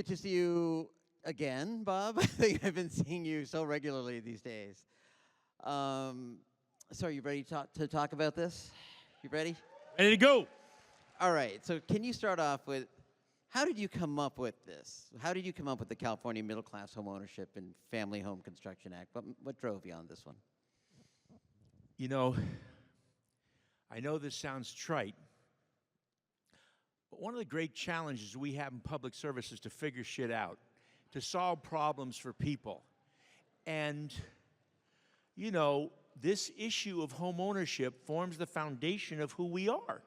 Good to see you again, Bob. I think I've been seeing you so regularly these days. So are you ready to talk about this? You ready? Ready to go. All right, so can you start off with, how did you come up with this? How did you come up with the California Middle Class Homeownership and Family Home Construction Act? What drove you on this one? You know, I know this sounds trite, but one of the great challenges we have in public service is to figure shit out, to solve problems for people. And, you know, this issue of home ownership forms the foundation of who we are.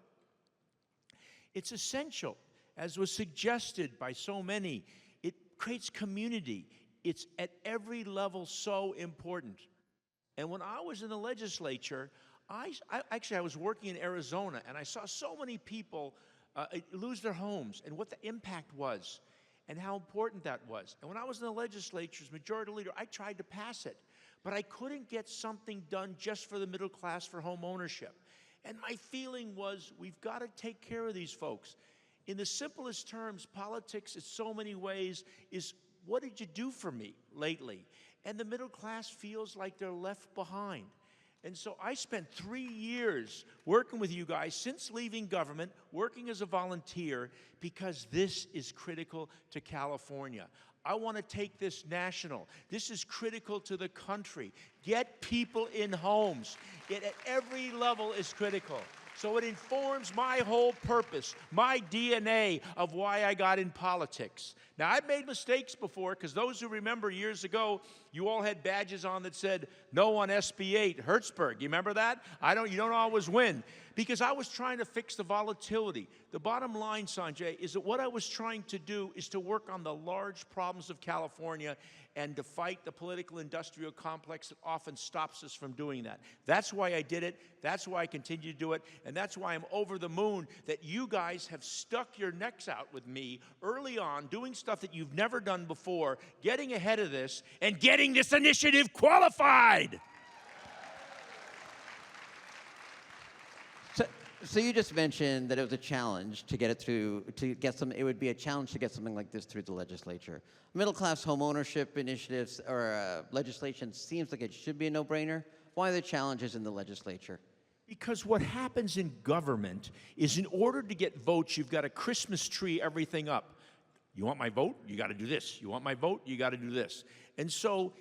It's essential, as was suggested by so many. It creates community. It's at every level so important. And when I was in the legislature, I was working in Arizona, and I saw so many people lose their homes and what the impact was and how important that was. And when I was in the legislature as majority leader, I tried to pass it, but I couldn't get something done just for the middle class for home ownership. And my feeling was, we've got to take care of these folks. In the simplest terms, politics in so many ways is, what did you do for me lately? And the middle class feels like they're left behind. And so I spent 3 years working with you guys since leaving government, working as a volunteer, because this is critical to California. I want to take this national. This is critical to the country. Get people in homes. It at every level is critical. So it informs my whole purpose, my DNA of why I got in politics. Now, I've made mistakes before, because those who remember years ago, you all had badges on that said, no on SB 8, Hertzberg. You remember that? You don't always win. Because I was trying to fix the volatility. The bottom line, Sanjay, is that what I was trying to do is to work on the large problems of California and to fight the political industrial complex that often stops us from doing that. That's why I did it. That's why I continue to do it. And that's why I'm over the moon that you guys have stuck your necks out with me early on, doing stuff that you've never done before, getting ahead of this, and getting this initiative qualified. So you just mentioned that it was a challenge to get it through, it would be a challenge to get something like this through the legislature. Middle-class homeownership initiatives or legislation seems like it should be a no-brainer. Why are the challenges in the legislature? Because what happens in government is, in order to get votes, you've got to Christmas tree everything up. You want my vote? You got to do this. You want my vote? You got to do this. And so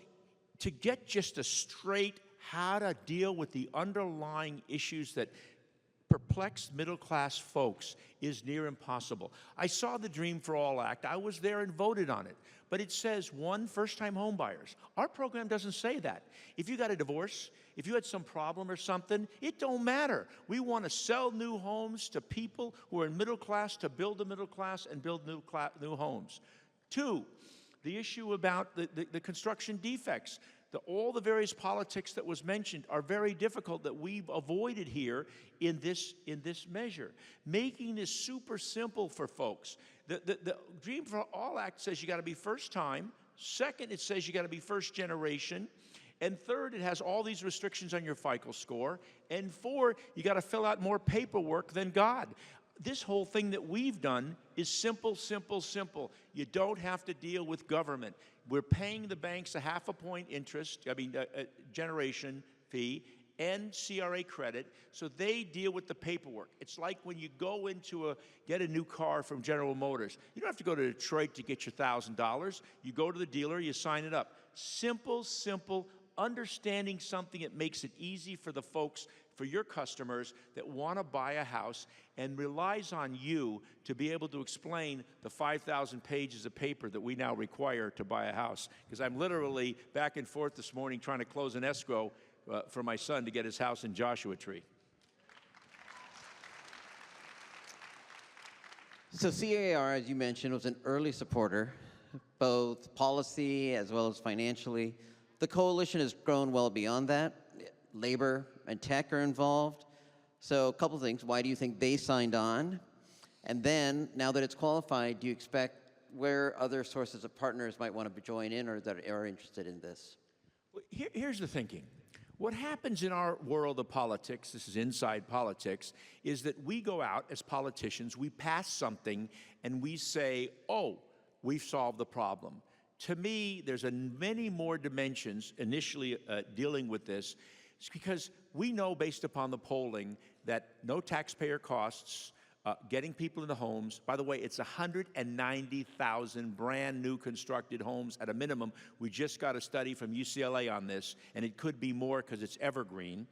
to get just a straight how to deal with the underlying issues that perplexed middle-class folks is near impossible. I saw the Dream for All Act. I was there and voted on it. But it says, one, first-time home buyers. Our program doesn't say that. If you got a divorce, if you had some problem or something, it don't matter. We want to sell new homes to people who are in middle class, to build the middle class and build new homes. Two, the issue about the construction defects. All the various politics that was mentioned are very difficult that we've avoided here in this measure. Making this super simple for folks. The Dream for All Act says you got to be first time. Second, it says you got to be first generation. And third, it has all these restrictions on your FICO score. And four, you got to fill out more paperwork than God. This whole thing that we've done is simple, simple, simple. You don't have to deal with government. We're paying the banks a half a point interest, generation fee, and CRA credit, so they deal with the paperwork. It's like when you go get a new car from General Motors. You don't have to go to Detroit to get your $1,000. You go to the dealer, you sign it up. Simple, simple, understanding something that makes it easy for the folks, for your customers that want to buy a house and relies on you to be able to explain the 5,000 pages of paper that we now require to buy a house. Because I'm literally back and forth this morning trying to close an escrow for my son to get his house in Joshua Tree. So C.A.R., as you mentioned, was an early supporter, both policy as well as financially. The coalition has grown well beyond that. Labor and tech are involved. So a couple things. Why do you think they signed on? And then, now that it's qualified, do you expect where other sources of partners might want to join in or that are interested in this? Well, here's the thinking. What happens in our world of politics, this is inside politics, is that we go out as politicians, we pass something, and we say, oh, we've solved the problem. To me, there's many more dimensions initially dealing with this. It's because we know, based upon the polling, that no taxpayer costs, getting people into homes. By the way, it's 190,000 brand new constructed homes at a minimum. We just got a study from UCLA on this, and it could be more because it's evergreen.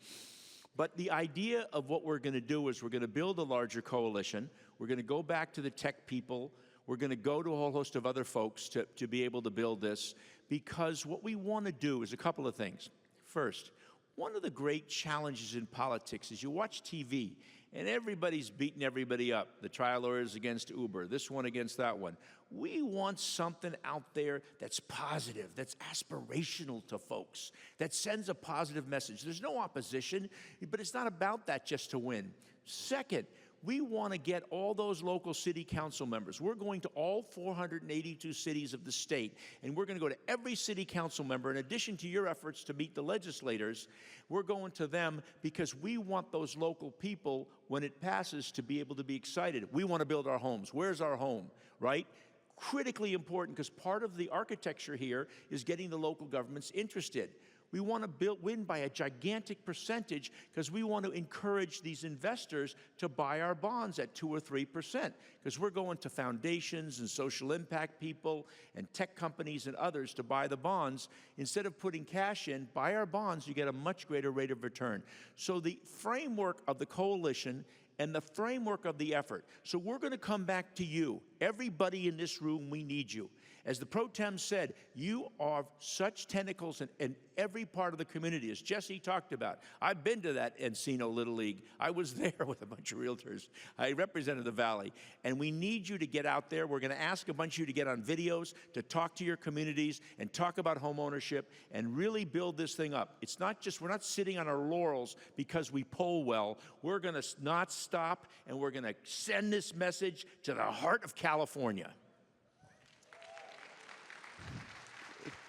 But the idea of what we're going to do is we're going to build a larger coalition. We're going to go back to the tech people. We're going to go to a whole host of other folks to be able to build this, because what we want to do is a couple of things. First, one of the great challenges in politics is you watch TV and everybody's beating everybody up. The trial lawyers against Uber, this one against that one. We want something out there that's positive, that's aspirational to folks, that sends a positive message. There's no opposition, but it's not about that just to win. Second, we want to get all those local city council members. We're going to all 482 cities of the state, and we're going to go to every city council member. In addition to your efforts to meet the legislators, we're going to them because we want those local people, when it passes, to be able to be excited. We want to build our homes. Where's our home, right? Critically important, because part of the architecture here is getting the local governments interested. We want to win by a gigantic percentage because we want to encourage these investors to buy our bonds at 2 or 3%, because we're going to foundations and social impact people and tech companies and others to buy the bonds. Instead of putting cash in, buy our bonds, you get a much greater rate of return. So the framework of the coalition and the framework of the effort. So we're going to come back to you. Everybody in this room, we need you. As the pro tem said, you are such tentacles in every part of the community, as Jesse talked about. I've been to that Encino Little League. I was there with a bunch of realtors. I represented the Valley. And we need you to get out there. We're going to ask a bunch of you to get on videos, to talk to your communities, and talk about home ownership, and really build this thing up. It's not just, we're not sitting on our laurels because we poll well. We're going to not stop, and we're going to send this message to the heart of California.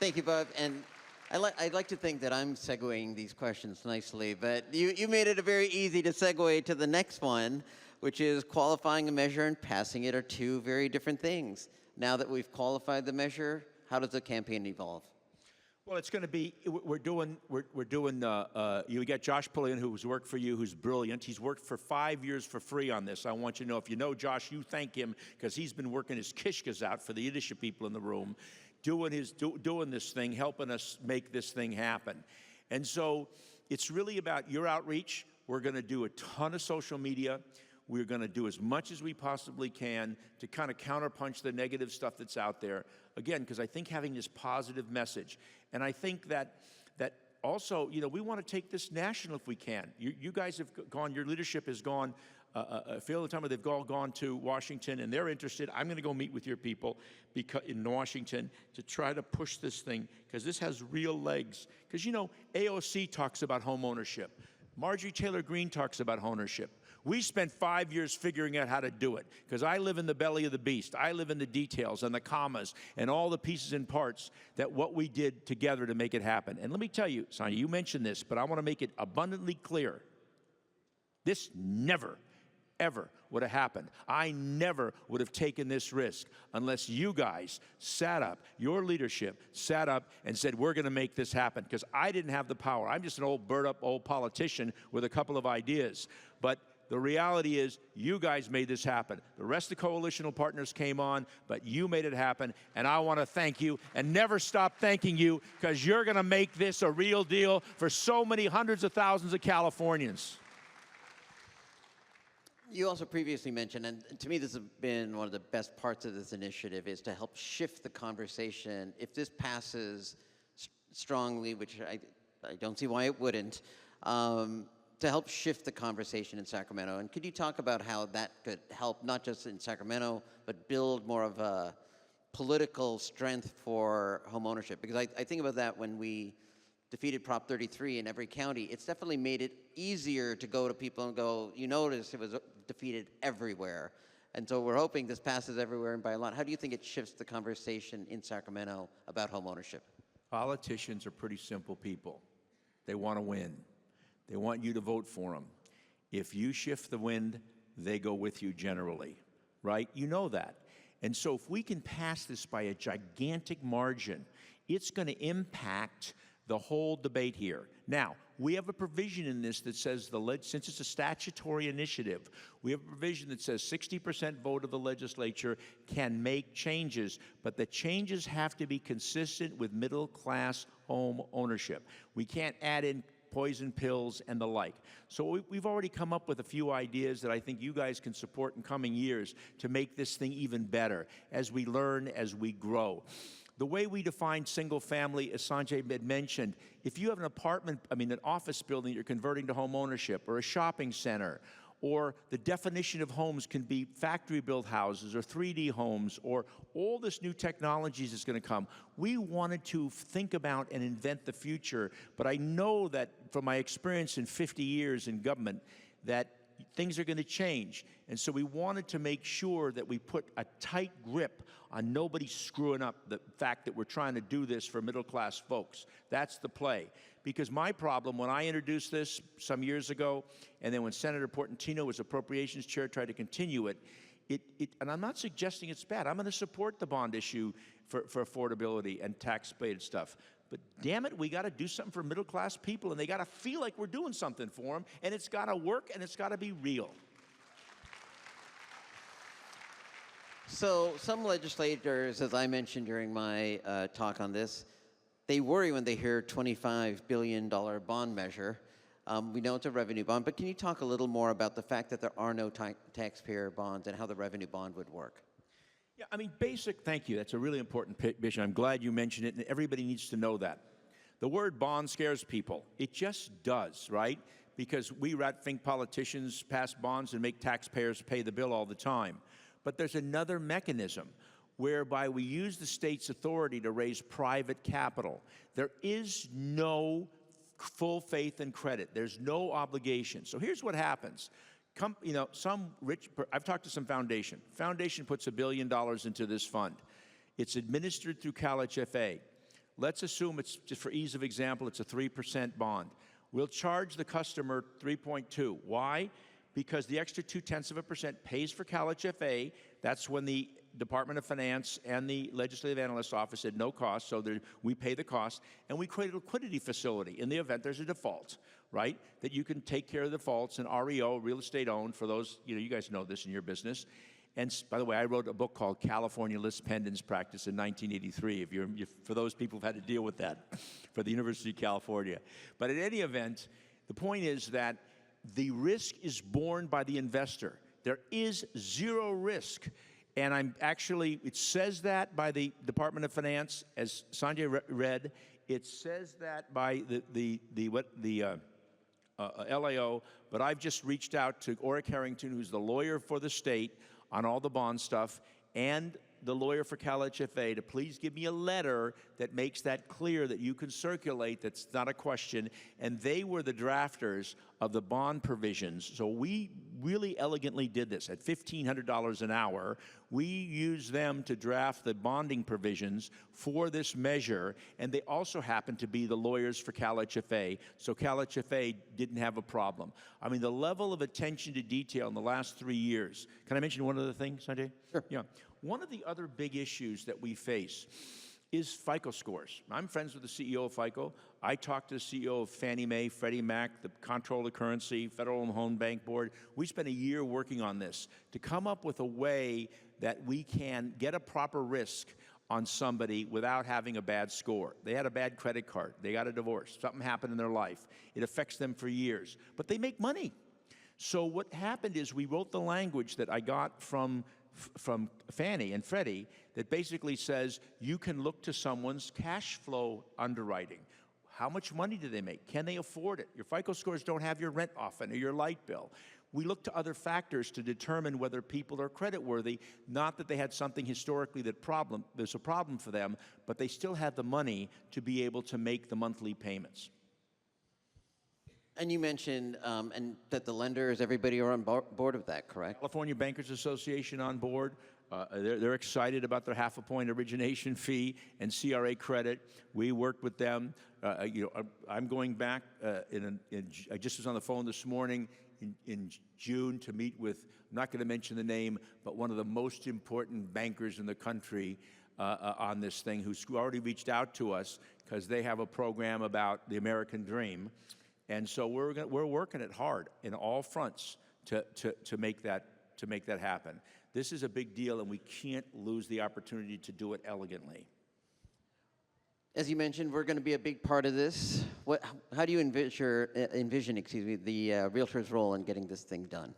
Thank you, Bob. And I'd like to think that I'm segueing these questions nicely, but you made it very easy to segue to the next one, which is qualifying a measure and passing it are two very different things. Now that we've qualified the measure, how does the campaign evolve? Well, it's going to be, we got Josh Pullian, who's worked for you, who's brilliant. He's worked for 5 years for free on this. I want you to know, if you know Josh, you thank him, because he's been working his kishkas out for the Yiddish people in the room, doing this thing, helping us make this thing happen. And so it's really about your outreach. We're going to do a ton of social media. We're going to do as much as we possibly can to kind of counterpunch the negative stuff that's out there. Again, because I think having this positive message, and I think that also, you know, we want to take this national if we can. You guys have gone, your leadership has gone, a fair time they've all gone to Washington, and they're interested. I'm going to go meet with your people in Washington to try to push this thing, because this has real legs. Because, you know, AOC talks about home ownership. Marjorie Taylor Greene talks about ownership. We spent 5 years figuring out how to do it, because I live in the belly of the beast. I live in the details and the commas and all the pieces and parts that what we did together to make it happen. And let me tell you, Sanjay, you mentioned this, but I want to make it abundantly clear. This never, ever would have happened. I never would have taken this risk unless you guys sat up, your leadership sat up and said, we're going to make this happen, because I didn't have the power. I'm just an old bird-up old politician with a couple of ideas. But the reality is, you guys made this happen. The rest of the coalitional partners came on, but you made it happen, and I want to thank you and never stop thanking you, because you're going to make this a real deal for so many hundreds of thousands of Californians. You also previously mentioned, and to me this has been one of the best parts of this initiative, is to help shift the conversation. If this passes strongly, which I don't see why it wouldn't, to help shift the conversation in Sacramento. And could you talk about how that could help, not just in Sacramento, but build more of a political strength for homeownership? Because I think about that when we defeated Prop 33 in every county. It's definitely made it easier to go to people and go, you notice it was defeated everywhere. And so we're hoping this passes everywhere and by a lot. How do you think it shifts the conversation in Sacramento about homeownership? Politicians are pretty simple people. They want to win. They want you to vote for them. If you shift the wind, they go with you generally, right? You know that. And so if we can pass this by a gigantic margin, it's going to impact the whole debate here. Now, we have a provision in this that says, since it's a statutory initiative, we have a provision that says 60% vote of the legislature can make changes, but the changes have to be consistent with middle-class home ownership. We can't add in poison pills and the like. So we've already come up with a few ideas that I think you guys can support in coming years to make this thing even better as we learn, as we grow. The way we define single family, as Sanjay had mentioned, if you have an office building you're converting to home ownership, or a shopping center, or the definition of homes can be factory-built houses or 3D homes, or all this new technologies that's going to come. We wanted to think about and invent the future, but I know that from my experience in 50 years in government that things are going to change. And so we wanted to make sure that we put a tight grip on nobody screwing up the fact that we're trying to do this for middle-class folks. That's the play. Because my problem, when I introduced this some years ago, and then when Senator Portantino was Appropriations Chair, tried to continue it, and I'm not suggesting it's bad. I'm going to support the bond issue for affordability and tax-based stuff. But damn it, we got to do something for middle-class people, and they got to feel like we're doing something for them, and it's got to work, and it's got to be real. So some legislators, as I mentioned during my talk on this, they worry when they hear $25 billion bond measure. We know it's a revenue bond, but can you talk a little more about the fact that there are no taxpayer bonds and how the revenue bond would work? Yeah, thank you. That's a really important vision. I'm glad you mentioned it, and everybody needs to know that. The word bond scares people. It just does, right? Because we think politicians pass bonds and make taxpayers pay the bill all the time. But there's another mechanism whereby we use the state's authority to raise private capital. There is no full faith and credit. There's no obligation. So here's what happens. I've talked to some foundation. Foundation puts $1 billion into this fund. It's administered through CalHFA. Let's assume it's, just for ease of example, it's a 3% bond. We'll charge the customer 3.2. Why? Because the extra 0.2% pays for CalHFA. That's when the Department of Finance and the Legislative Analyst's Office said no cost, so we pay the cost, and we create a liquidity facility in the event there's a default, right? That you can take care of the defaults, and REO, real estate owned, for those, you guys know this in your business. And by the way, I wrote a book called California Lis Pendens Practice in 1983, for those people who've had to deal with that for the University of California. But in any event, the point is that the risk is borne by the investor. There is zero risk. And it says that by the Department of Finance, as Sanjay read. It says that by the LAO, but I've just reached out to Oric Harrington, who's the lawyer for the state on all the bond stuff, and the lawyer for CalHFA, to please give me a letter that makes that clear, that you can circulate, that's not a question. And they were the drafters of the bond provisions. So we really elegantly did this. At $1,500 an hour, we used them to draft the bonding provisions for this measure, and they also happened to be the lawyers for CalHFA, so CalHFA didn't have a problem. The level of attention to detail in the last 3 years. Can I mention one other thing, Sanjay? Sure. Yeah. One of the other big issues that we face is FICO scores. I'm friends with the CEO of FICO. I talked to the CEO of Fannie Mae, Freddie Mac, the Comptroller of Currency, Federal Home Bank Board. We spent a year working on this to come up with a way that we can get a proper risk on somebody without having a bad score. They had a bad credit card. They got a divorce. Something happened in their life. It affects them for years. But they make money. So what happened is we wrote the language that I got from Fannie and Freddie that basically says you can look to someone's cash flow underwriting. How much money do they make? Can they afford it? Your FICO scores don't have your rent often or your light bill. We look to other factors to determine whether people are creditworthy, not that they had something historically there's a problem for them, but they still have the money to be able to make the monthly payments. And you mentioned that the lenders, everybody are on board with that, correct? California Bankers Association on board. They're excited about their half-a-point origination fee and CRA credit. We worked with them. I'm going back. I just was on the phone this morning. in June to meet with, I'm not going to mention the name, but one of the most important bankers in the country on this thing, who's already reached out to us because they have a program about the American dream. And so we're working it hard in all fronts to make that happen. This is a big deal, and we can't lose the opportunity to do it elegantly. As you mentioned, we're going to be a big part of this. How do you envision the realtor's role in getting this thing done?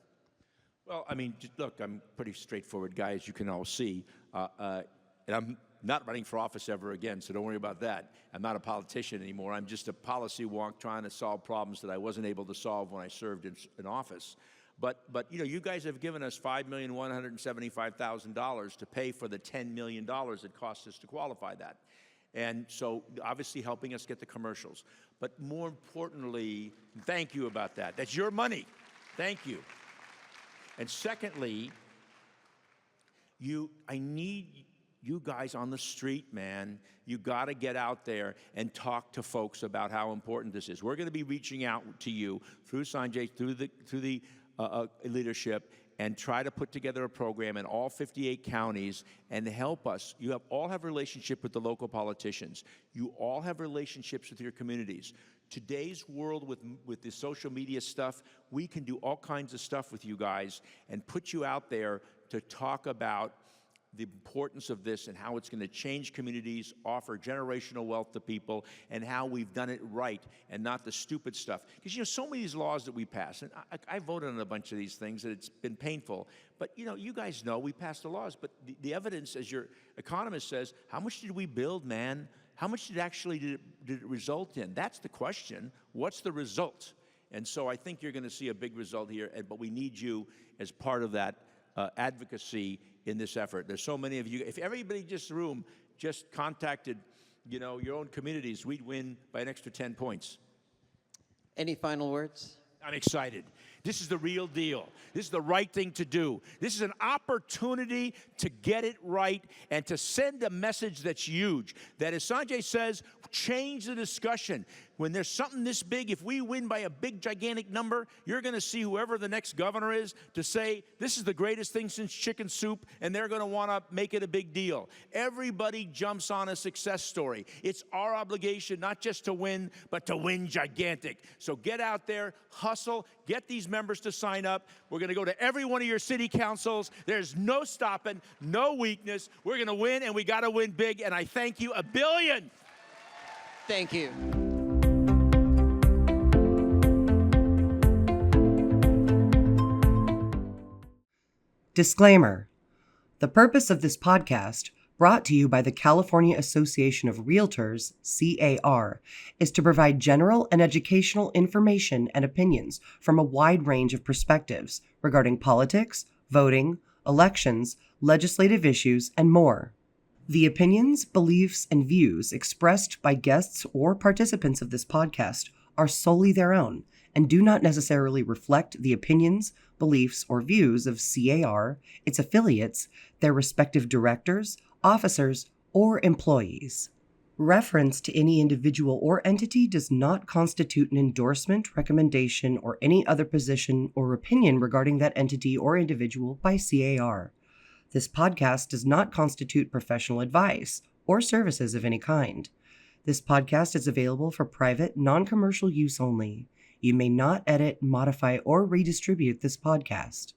Well, I mean, look, I'm a pretty straightforward guy, as you can all see, and I'm not running for office ever again, so don't worry about that. I'm not a politician anymore. I'm just a policy wonk trying to solve problems that I wasn't able to solve when I served in office. But you know, you guys have given us $5,175,000 to pay for the $10 million it costs us to qualify that. And so, obviously, helping us get the commercials. But more importantly, thank you about that. That's your money. Thank you. And secondly, I need you guys on the street, man. You got to get out there and talk to folks about how important this is. We're going to be reaching out to you through Sanjay, through the leadership, and try to put together a program in all 58 counties and help us. You all have a relationship with the local politicians. You all have relationships with your communities. Today's world with the social media stuff, we can do all kinds of stuff with you guys and put you out there to talk about the importance of this and how it's going to change communities, offer generational wealth to people, and how we've done it right and not the stupid stuff. Because, you know, so many of these laws that we pass, and I voted on a bunch of these things, and it's been painful. But, you know, you guys know we passed the laws, but the evidence, as your economist says, how much did we build, man? How much did it result in? That's the question. What's the result? And so I think you're going to see a big result here, but we need you as part of that advocacy in this effort. There's so many of you. If everybody in this room just contacted, you know, your own communities, we'd win by an extra 10 points. Any final words? I'm excited. This is the real deal. This is the right thing to do. This is an opportunity to get it right and to send a message that's huge. That, as Sanjay says, change the discussion. When there's something this big, if we win by a big, gigantic number, you're going to see whoever the next governor is to say, this is the greatest thing since chicken soup, and they're going to want to make it a big deal. Everybody jumps on a success story. It's our obligation not just to win, but to win gigantic. So get out there, hustle, get these members to sign up. We're going to go to every one of your city councils. There's no stopping, no weakness. We're going to win, and we got to win big, and I thank you a billion. Thank you. Disclaimer. The purpose of this podcast, brought to you by the California Association of REALTORS, C.A.R., is to provide general and educational information and opinions from a wide range of perspectives regarding politics, voting, elections, legislative issues, and more. The opinions, beliefs, and views expressed by guests or participants of this podcast are solely their own and do not necessarily reflect the opinions, beliefs, or views of C.A.R., its affiliates, their respective directors, officers, or employees. Reference to any individual or entity does not constitute an endorsement, recommendation, or any other position or opinion regarding that entity or individual by C.A.R. This podcast does not constitute professional advice or services of any kind. This podcast is available for private, non-commercial use only. You may not edit, modify, or redistribute this podcast.